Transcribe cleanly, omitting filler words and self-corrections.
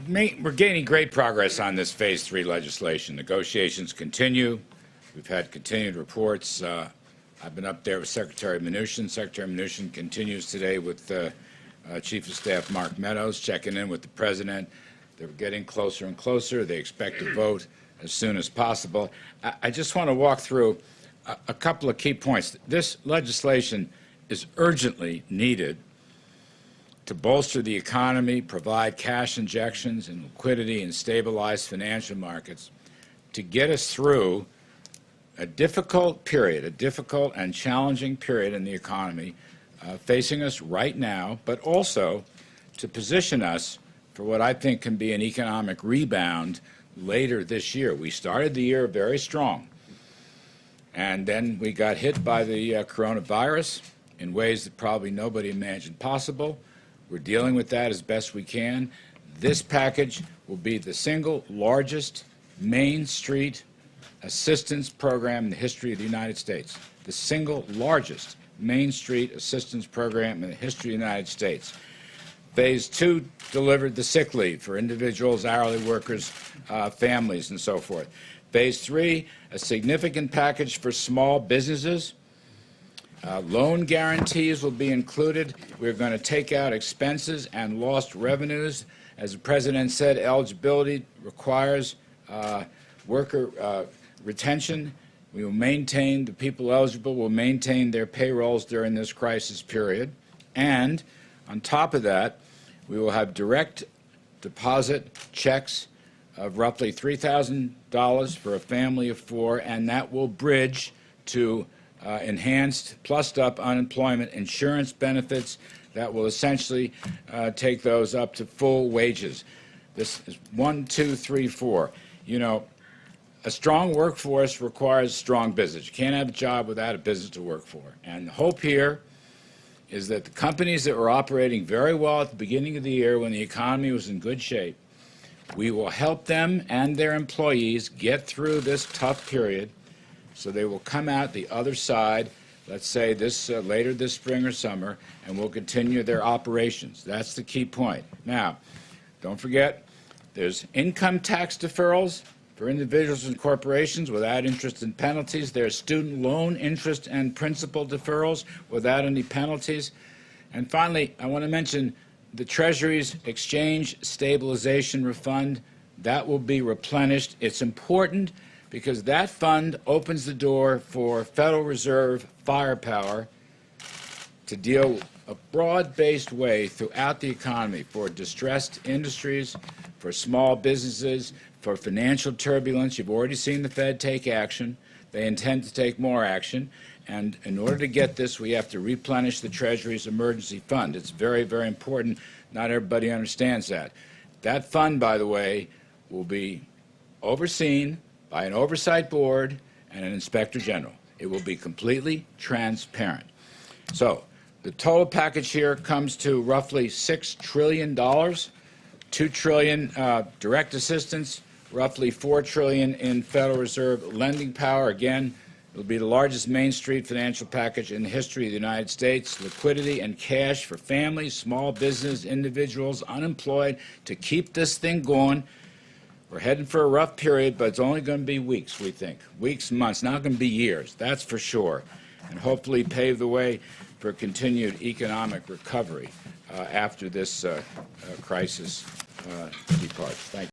we're gaining great progress on this Phase 3 legislation. Negotiations continue. We've had continued reports. I've been up there with Secretary Mnuchin. Secretary Mnuchin continues today with Chief of Staff Mark Meadows, checking in with the President. They're getting closer and closer. They expect to vote as soon as possible. I just want to walk through a couple of key points. This legislation is urgently needed to bolster the economy, provide cash injections and liquidity, and stabilize financial markets to get us through a difficult period, a difficult and challenging period in the economy facing us right now, but also to position us for what I think can be an economic rebound later this year. We started the year very strong, and then we got hit by the coronavirus in ways that probably nobody imagined possible. We're dealing with that as best we can. This package will be the single largest Main Street assistance program in the history of the United States. The single largest Main Street assistance program in the history of the United States. Phase 2 delivered the sick leave for individuals, hourly workers, families, and so forth. Phase 3, a significant package for small businesses. Loan guarantees will be included. We're going to take out expenses and lost revenues. As the President said, eligibility requires worker retention. We will maintain, the people eligible will maintain their payrolls during this crisis period. And on top of that, we will have direct deposit checks of roughly $3,000 for a family of 4, and that will bridge to enhanced, plussed-up unemployment insurance benefits that will essentially take those up to full wages. This is 1, 2, 3, 4. You know, a strong workforce requires strong business. You can't have a job without a business to work for. And the hope here is that the companies that were operating very well at the beginning of the year when the economy was in good shape, we will help them and their employees get through this tough period so they will come out the other side, let's say this later this spring or summer, and will continue their operations. That's the key point. Now, don't forget, there's income tax deferrals for individuals and corporations without interest and penalties. There's student loan interest and principal deferrals without any penalties. And finally, I want to mention the Treasury's Exchange Stabilization Fund. That will be replenished. It's important because that fund opens the door for Federal Reserve firepower to deal a broad-based way throughout the economy for distressed industries, for small businesses, for financial turbulence. You've already seen the Fed take action. They intend to take more action. And in order to get this, we have to replenish the Treasury's emergency fund. It's very, very important. Not everybody understands that. That fund, by the way, will be overseen by an oversight board and an inspector general. It will be completely transparent. So the total package here comes to roughly $6 trillion, $2 trillion direct assistance, roughly $4 trillion in Federal Reserve lending power. Again, it will be the largest Main Street financial package in the history of the United States. Liquidity and cash for families, small business, individuals, unemployed, to keep this thing going. We're heading for a rough period, but it's only going to be weeks, we think. Weeks, months, not going to be years, that's for sure. And hopefully pave the way for continued economic recovery after this crisis departs. Thank you.